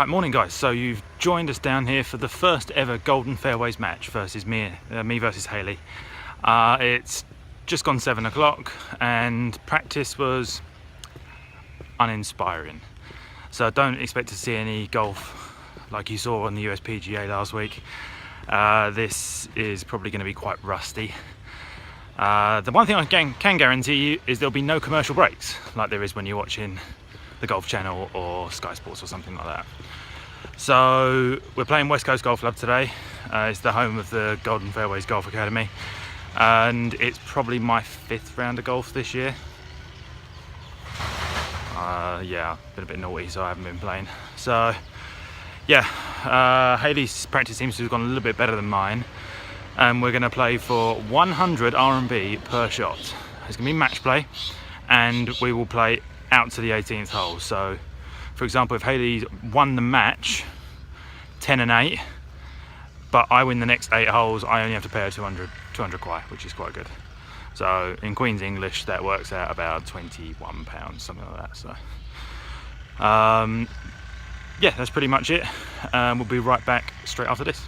Right, morning guys. So you've joined us down here for the first ever Golden Fairways match versus me versus Hayleigh. It's just gone 7 o'clock and practice was uninspiring. So don't expect to see any golf like you saw on the USPGA last week. This is probably going to be quite rusty. The one thing I can guarantee you is there'll be no commercial breaks like there is when you're watching the Golf Channel or Sky Sports or something like that. So we're playing West Coast Golf Club today. It's the home of the Golden Fairways Golf Academy, and it's probably my 5th round of golf this year. Yeah, been a bit naughty, so I haven't been playing. So yeah, Hayleigh's practice seems to have gone a little bit better than mine, and we're going to play for 100 R&B per shot. It's going to be match play, and we will play out to the 18th hole. So for example, if Hayleigh's won the match 10 and 8, but I win the next 8 holes, I only have to pay her 200 quid, which is quite good. So in Queen's English, that works out about £21, something like that. So yeah, that's pretty much it. We'll be right back straight after this.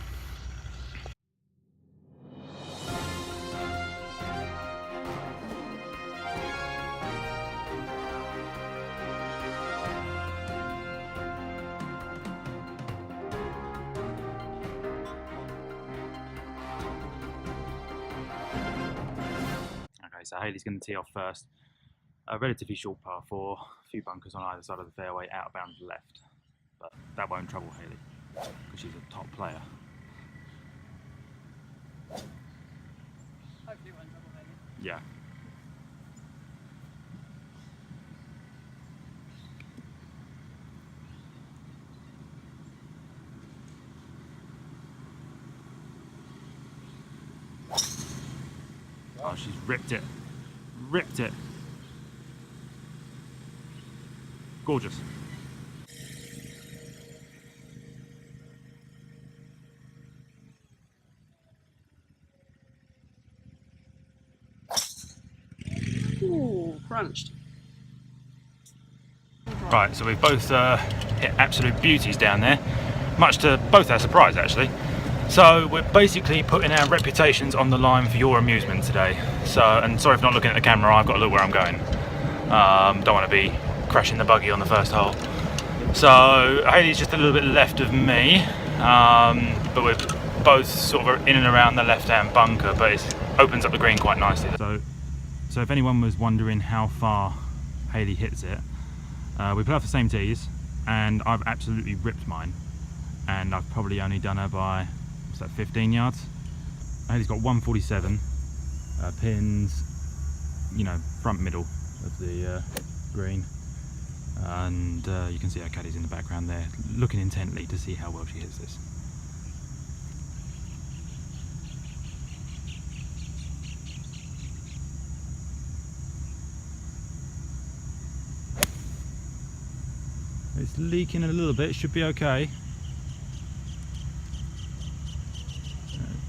So Hayleigh's going to tee off first. A relatively short par 4, a few bunkers on either side of the fairway, out of bounds left. But that won't trouble Hayleigh, because she's a top player. Hopefully it won't trouble Hayleigh. Yeah. Oh, she's ripped it. Ripped it. Gorgeous. Ooh, crunched. Right, so we've both hit absolute beauties down there, much to both our surprise actually. So we're basically putting our reputations on the line for your amusement today. So, and sorry for not looking at the camera, I've got to look where I'm going. Don't want to be crashing the buggy on the first hole. So Hayleigh's just a little bit left of me, but we're both sort of in and around the left-hand bunker, but it opens up the green quite nicely. So if anyone was wondering how far Hayleigh hits it, we put off the same tees, and I've absolutely ripped mine, and I've probably only done her by, what's that, 15 yards? Hayleigh's got 147 pins, you know, front middle of the green, and you can see our caddies in the background there, looking intently to see how well she hits this. It's leaking a little bit, should be okay.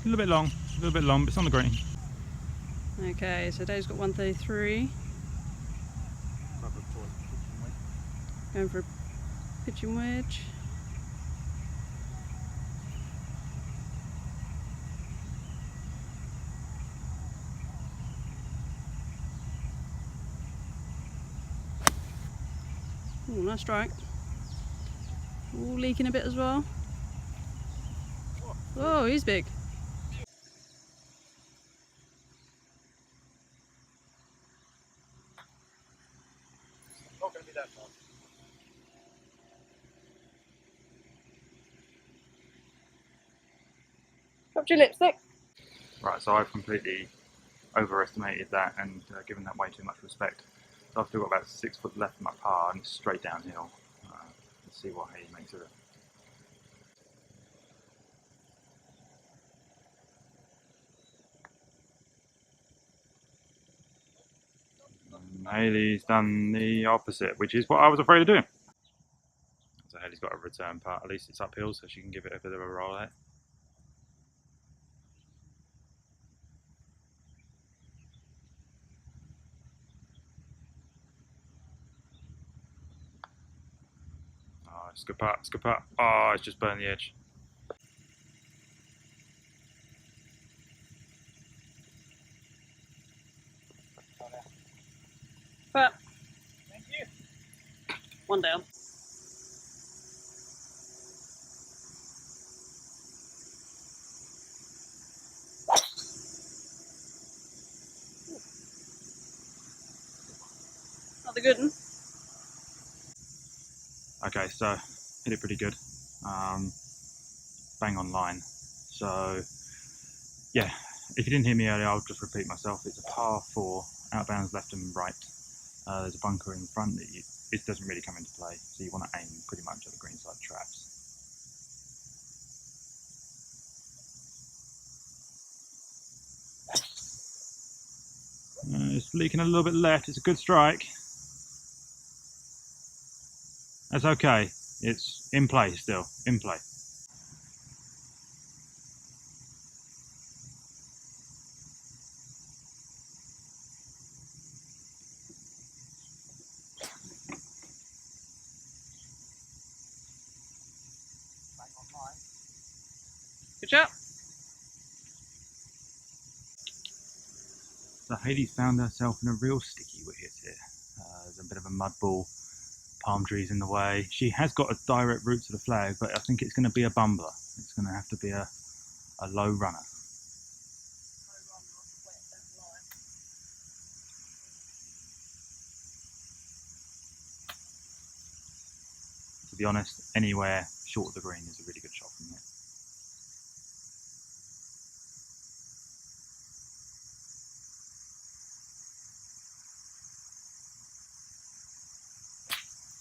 A little bit long, but it's on the green. Okay, so Dave's got 133. Going for a pitching wedge. Ooh, nice strike. Ooh, leaking a bit as well. Oh, he's big. Not going to be that far. Dropped your lipstick. Right, so I've completely overestimated that and given that way too much respect. So I've still got about 6 foot left of my par and it's straight downhill. Let's see what Hayleigh makes of it. And Hayleigh's done the opposite, which is what I was afraid of doing. So Hayleigh's got a return part, at least it's uphill, so she can give it a bit of a roll out. It's a good putt, it's a good putt. Oh, it's just burned the edge. But thank you. One down. Not the good one. Okay, so hit it pretty good. Bang on line. So yeah, if you didn't hear me earlier, I'll just repeat myself. It's a par 4, outbounds left and right. There's a bunker in front that it doesn't really come into play, so you want to aim pretty much at the greenside traps. It's leaking a little bit left. It's a good strike. That's okay. It's in play still, in play. Good job. So Hayleigh's found herself in a real sticky wicket here. There's a bit of a mud ball, palm trees in the way. She has got a direct route to the flag, but I think it's going to be a bumbler. It's going to have to be a low runner. To be honest, anywhere short of the green is a really good shot from here.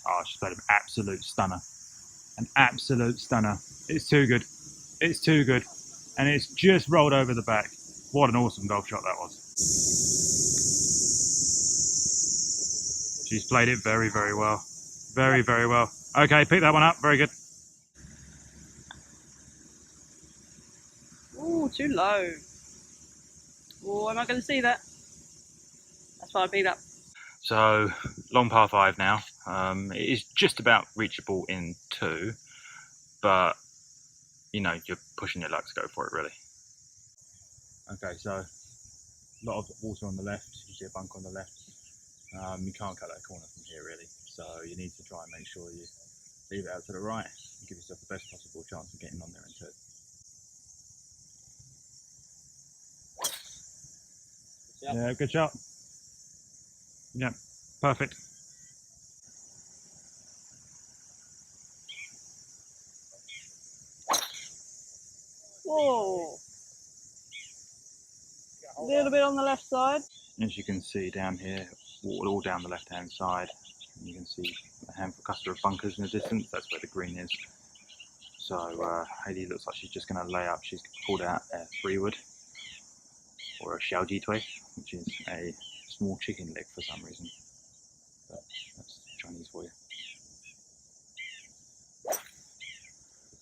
Oh, she's played an absolute stunner. An absolute stunner. It's too good. It's too good. And it's just rolled over the back. What an awesome golf shot that was. She's played it very, very well. Very, very well. Okay, pick that one up. Very good. Ooh, too low. Oh, am I going to see that? That's why I beat up. So, long par 5 now. It is just about reachable in 2, but you know, you're pushing your luck to go for it, really. Okay, so a lot of water on the left. You see a bunk on the left. You can't cut that corner from here, really. So you need to try and make sure you leave it out to the right and give yourself the best possible chance of getting on there in 2. Yeah, good shot. Yeah, perfect. Whoa. A little bit on the left side. As you can see down here, water all down the left hand side. And you can see a handful cluster of bunkers in the distance. That's where the green is. So Hayleigh looks like she's just going to lay up. She's pulled out a 3-wood or a xiaoji tui, which is a small chicken leg for some reason. But that's Chinese for you.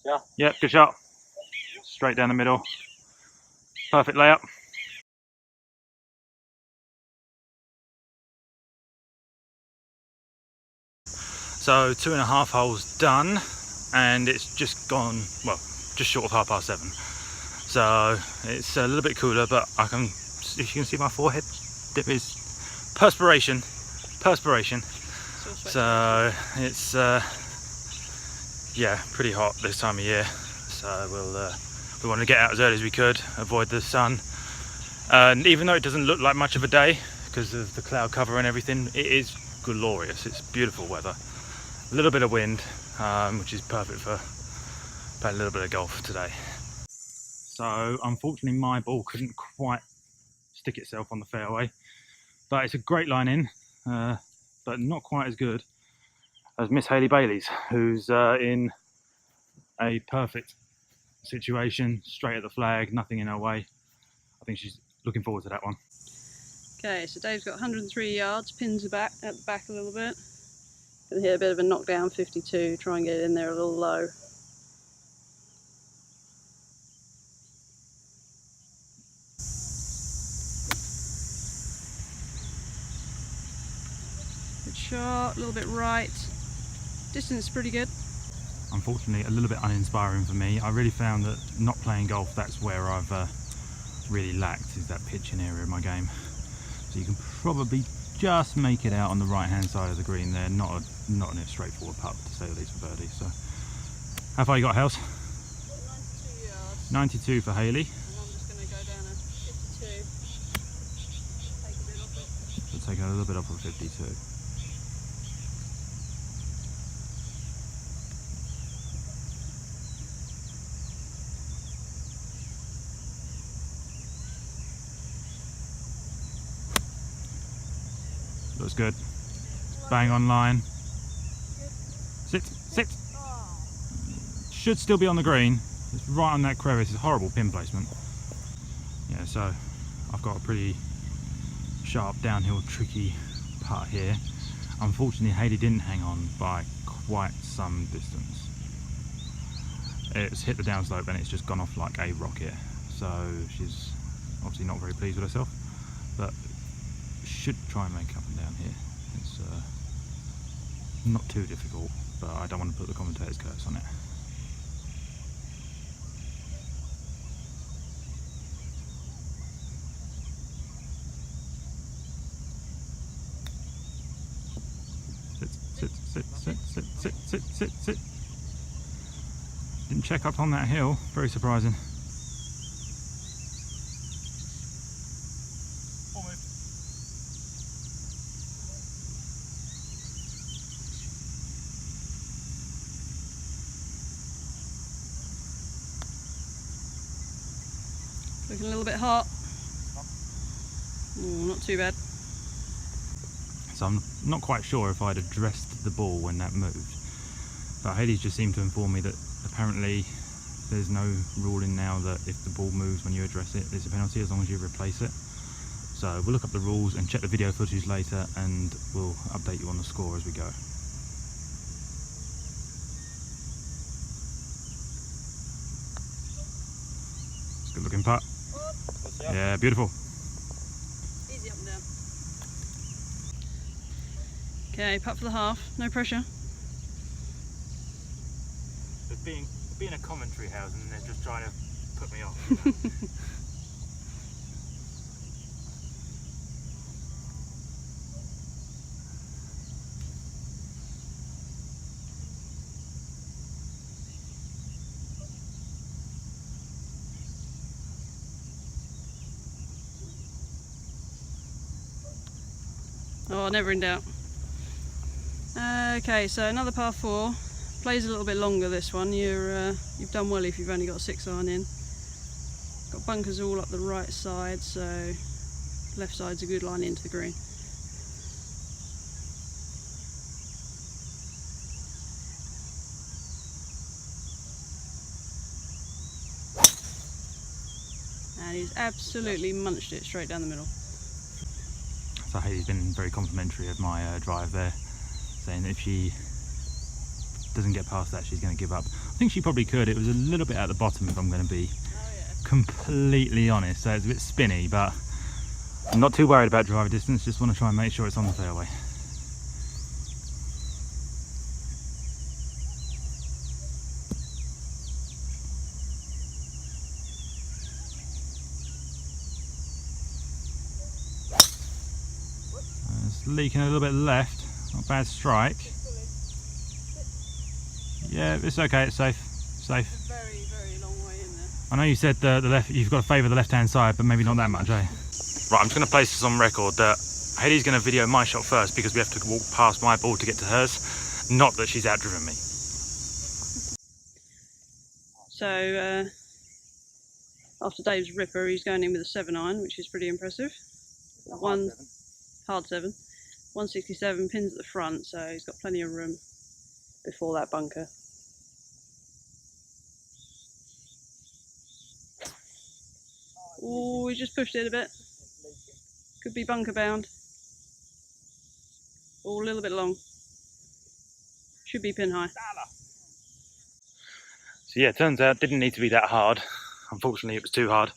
Yeah. Yep, good shot. Straight down the middle. Perfect layup. So 2.5 holes done, and it's just gone, well, just short of 7:30. So it's a little bit cooler, but I can, if you can see my forehead, there is perspiration. So it's yeah, pretty hot this time of year. So we want to get out as early as we could, avoid the sun. And even though it doesn't look like much of a day because of the cloud cover and everything, it is glorious. It's beautiful weather. A little bit of wind, which is perfect for playing a little bit of golf today. So unfortunately my ball couldn't quite stick itself on the fairway, but it's a great line in, but not quite as good as Miss Hayleigh Bailey's, who's in a perfect situation, straight at the flag, nothing in her way. I think she's looking forward to that one. Okay, so Dave's got 103 yards, pins are back at the back a little bit. Gonna hit a bit of a knockdown 52, try and get it in there a little low. Good shot, a little bit right. Distance is pretty good. unfortunately a little bit uninspiring for me. I really found that not playing golf, that's where I've really lacked, is that pitching area of my game. So you can probably just make it out on the right hand side of the green there. Not a straightforward putt, to say the least, for birdie. So how far you got, Hayleigh? 92 yards. 92 for Hayleigh. And I'm just going to go down a 52. Take a bit off it. So taking a little bit off of 52. Looks good. Bang on line. Sit, sit. Should still be on the green. It's right on that crevice. It's horrible pin placement. Yeah, so I've got a pretty sharp downhill tricky putt here. Unfortunately, Hayleigh didn't hang on by quite some distance. It's hit the downslope and it's just gone off like a rocket. So she's obviously not very pleased with herself, but should try and make up and down here. It's not too difficult, but I don't want to put the commentator's curse on it. Sit, sit, sit, sit, sit, sit, sit, sit. Didn't check up on that hill, very surprising. Looking a little bit hot. Ooh, not too bad. So I'm not quite sure if I'd addressed the ball when that moved, but Hayleigh's just seemed to inform me that apparently there's no ruling now that if the ball moves when you address it, there's a penalty as long as you replace it. So we'll look up the rules and check the video footage later, and we'll update you on the score as we go. It's a good looking putt. Yeah, beautiful. Easy up and down. Okay, putt for the half, no pressure. But being a commentary house and they're just trying to put me off. Oh, never in doubt. Okay, so another par 4. Plays a little bit longer, this one. You've done well if you've only got a 6-iron in. Got bunkers all up the right side, so left side's a good line into the green. And he's absolutely munched it straight down the middle. So Hayleigh's been very complimentary of my drive there, saying that if she doesn't get past that, she's going to give up. I think she probably could. It was a little bit at the bottom, if I'm going to be completely honest, so it's a bit spinny, but I'm not too worried about driver distance. Just want to try and make sure it's on the fairway. It's leaking a little bit left. Not a bad strike. Yeah, it's okay. It's safe. Safe. It's a very, very long way in there. I know you said the left. You've got to favour the left-hand side, but maybe not that much, eh? Right, I'm just going to place this on record that Hayleigh's going to video my shot first because we have to walk past my ball to get to hers. Not that she's outdriven me. So after Dave's ripper, he's going in with a 7-iron, which is pretty impressive. Hard 7. 167, pins at the front, so he's got plenty of room before that bunker. Oh, he just pushed it a bit. Could be bunker bound. Oh, a little bit long. Should be pin high. So yeah, it turns out it didn't need to be that hard. Unfortunately, it was too hard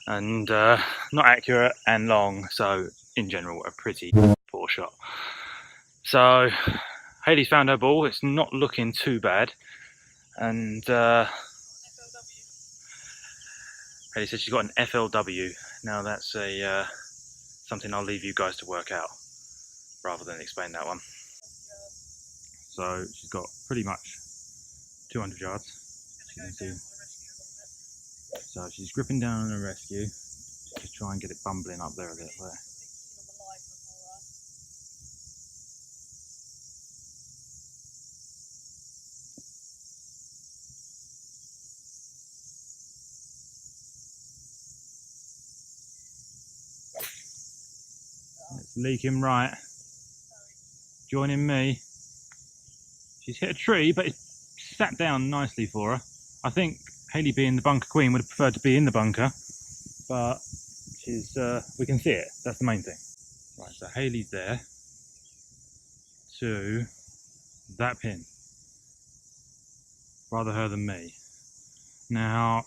and not accurate and long. So in general, a pretty poor shot. So Hayleigh's found her ball. It's not looking too bad. And Hayleigh said she's got an FLW. Now that's a something I'll leave you guys to work out rather than explain that one. So she's got pretty much 200 yards. So she's gripping down on a rescue to try and get it bumbling up there a little there. It's leaking right. Joining me. She's hit a tree, but it's sat down nicely for her. I think Hayleigh, being the bunker queen, would have preferred to be in the bunker, but she's we can see it. That's the main thing. Right, so Hayleigh's there to that pin. Rather her than me. Now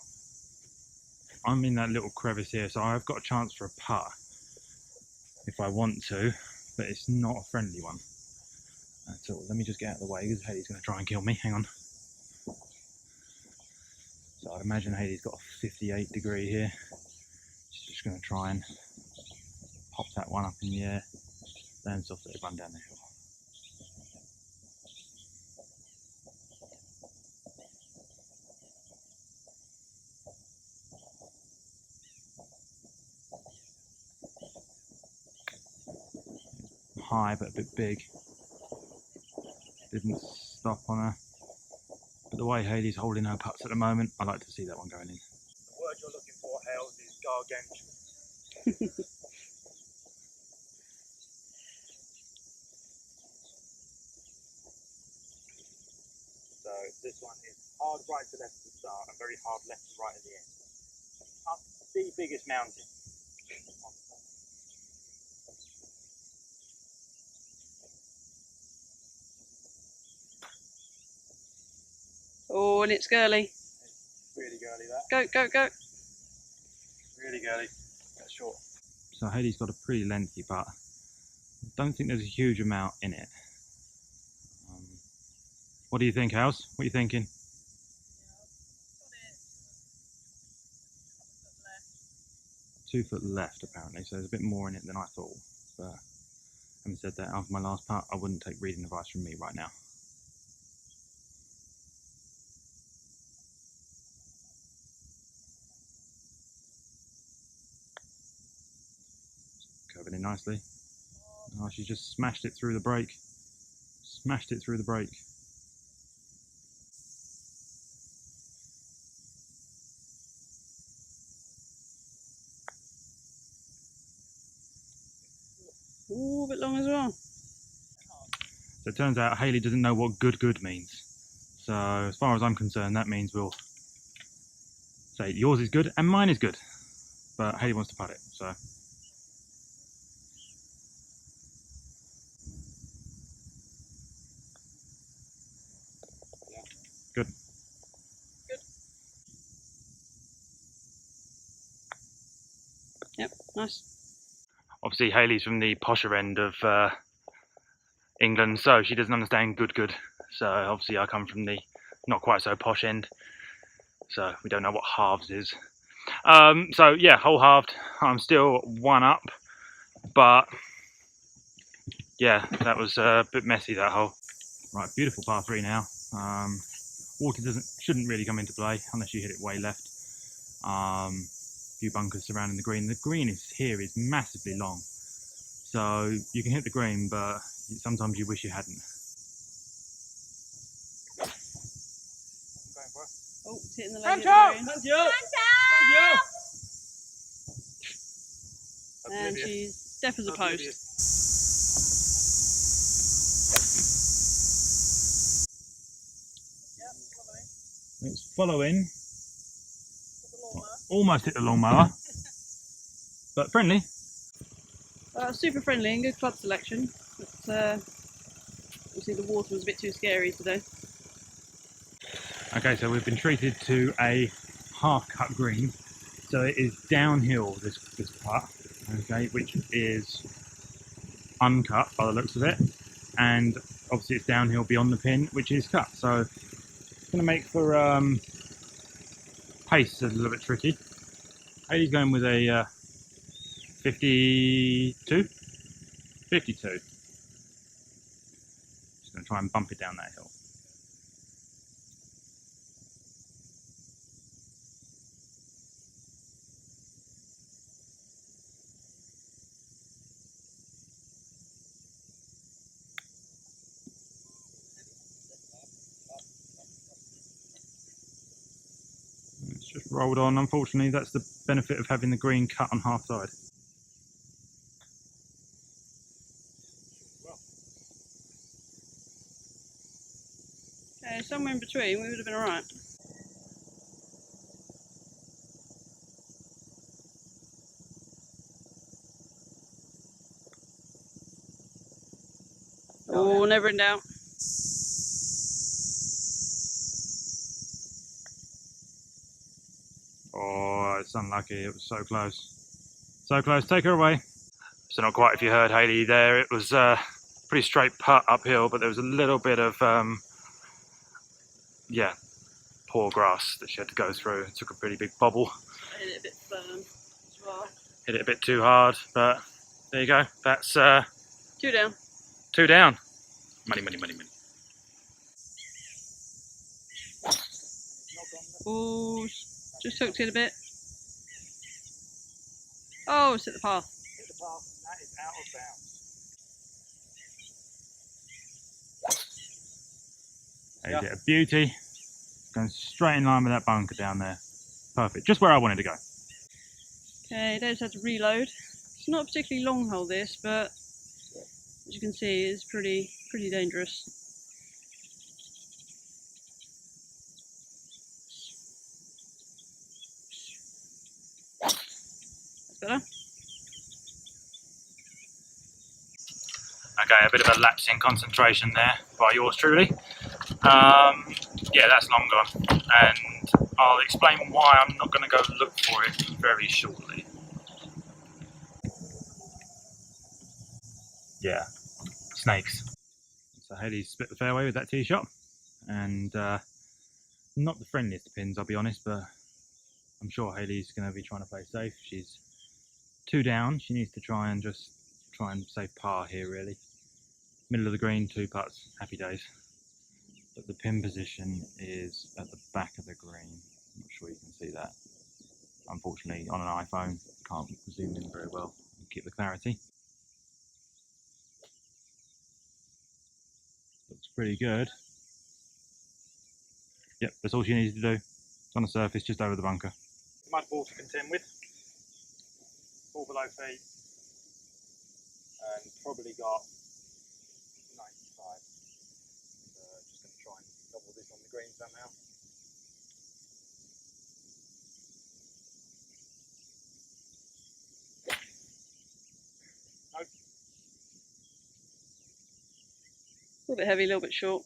I'm in that little crevice here, so I've got a chance for a putt if I want to, but it's not a friendly one at all. Let me just get out of the way because Hayleigh's going to try and kill me. Hang on. So I'd imagine Hayleigh's got a 58 degree here. She's just going to try and pop that one up in the air, then softly run down the hill. High but a bit big. Didn't stop on her. But the way Hayleigh's holding her putts at the moment, I like to see that one going in. The word you're looking for, Hales, is gargantuan. So this one is hard right to left at the start and very hard left to right at the end. Up the biggest mountain. Oh, and it's girly. It's really girly, that. Go, go, go. Really girly. That's short. So Hayleigh's got a pretty lengthy putt. I don't think there's a huge amount in it. What do you think, House? What are you thinking? Yeah, 2 foot left apparently, so there's a bit more in it than I thought. But having said that, after my last putt, I wouldn't take reading advice from me right now. Curving in nicely. Oh, she just smashed it through the break. Smashed it through the break. Ooh, a bit long as well. So it turns out Hayleigh doesn't know what good means. So as far as I'm concerned, that means we'll say yours is good and mine is good. But Hayleigh wants to putt it, so. Good. Good. Yep, nice. Obviously Hayleigh's from the posher end of England, so she doesn't understand good. So obviously I come from the not quite so posh end, so we don't know what halves is. So yeah, hole halved. I'm still 1 up, but yeah, that was a bit messy, that hole. Right, beautiful par 3 now. Water shouldn't really come into play unless you hit it way left. Few bunkers surrounding the green. The green here is massively long, so you can hit the green, but sometimes you wish you hadn't. Oh, it's hitting the lady at the green. And she's deaf as a post. It's following. Almost hit the lawnmower, but friendly. Super friendly and good club selection. But obviously the water was a bit too scary today. Okay, so we've been treated to a half-cut green. So it is downhill, this putt, okay, which is uncut by the looks of it, and obviously it's downhill beyond the pin, which is cut. So going to make for pace a little bit tricky. Hayley's going with a 52. Just going to try and bump it down that hill. It's just rolled on. Unfortunately, that's the benefit of having the green cut on half side. Okay, somewhere in between, we would have been alright. Oh, never in doubt. Oh, it's unlucky. It was so close. So close. Take her away. So not quite if you heard Hayleigh there. It was a pretty straight putt uphill, but there was a little bit of, yeah, poor grass that she had to go through. It took a pretty big bobble. I hit it a bit firm as well. Hit it a bit too hard, but there you go. That's 2 down. 2 down. Money, money, money, money. Oh, just hooked it a bit. Oh, it's hit the path. Hit the path, and that is out of bounds. There's it, a beauty. Going straight in line with that bunker down there. Perfect, just where I wanted to go. Okay, Dave's had to reload. It's not a particularly long hole this, but as you can see, it's pretty dangerous. That's better. Okay, a bit of a lapse in concentration there by yours truly. Yeah, that's long gone, and I'll explain why I'm not going to go look for it very shortly. Yeah, snakes. So Hayleigh split the fairway with that tee shot, and not the friendliest of pins, I'll be honest, but I'm sure Hayleigh's going to be trying to play safe. She's 2 down. She needs to try and save par here, really. Middle of the green, 2 putts, happy days. But the pin position is at the back of the green. I'm not sure you can see that. Unfortunately, on an iPhone, can't zoom in very well and keep the clarity. Looks pretty good. Yep, that's all she needs to do. It's on the surface, just over the bunker. Mud ball to contend with. 4 below feet. And probably got 95. Just going to try and double this on the green somehow. Nope. A little bit heavy, a little bit short.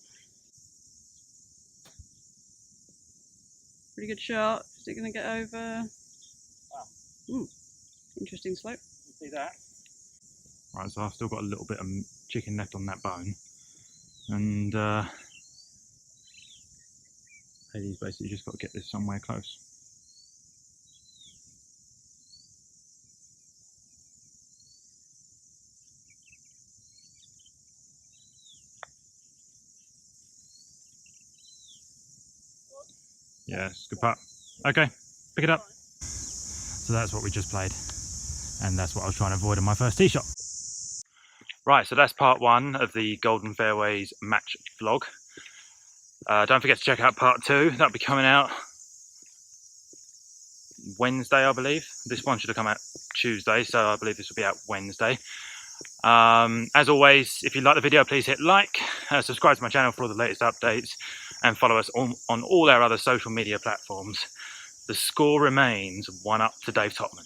Pretty good shot. Is it going to get over? Wow. Interesting slope. You see that? Right, so I've still got a little bit of chicken left on that bone. And Hayleigh's basically just got to get this somewhere close. Yes, good putt. Okay, pick it up. So that's what we just played, and that's what I was trying to avoid on my first tee shot. Right, so that's part 1 of the Golden Fairways Match vlog. Don't forget to check out part 2. That'll be coming out Wednesday, I believe. This one should have come out Tuesday, so I believe this will be out Wednesday. As always, if you like the video, please hit like, subscribe to my channel for all the latest updates, and follow us on all our other social media platforms. The score remains 1-up to Dave Tottman.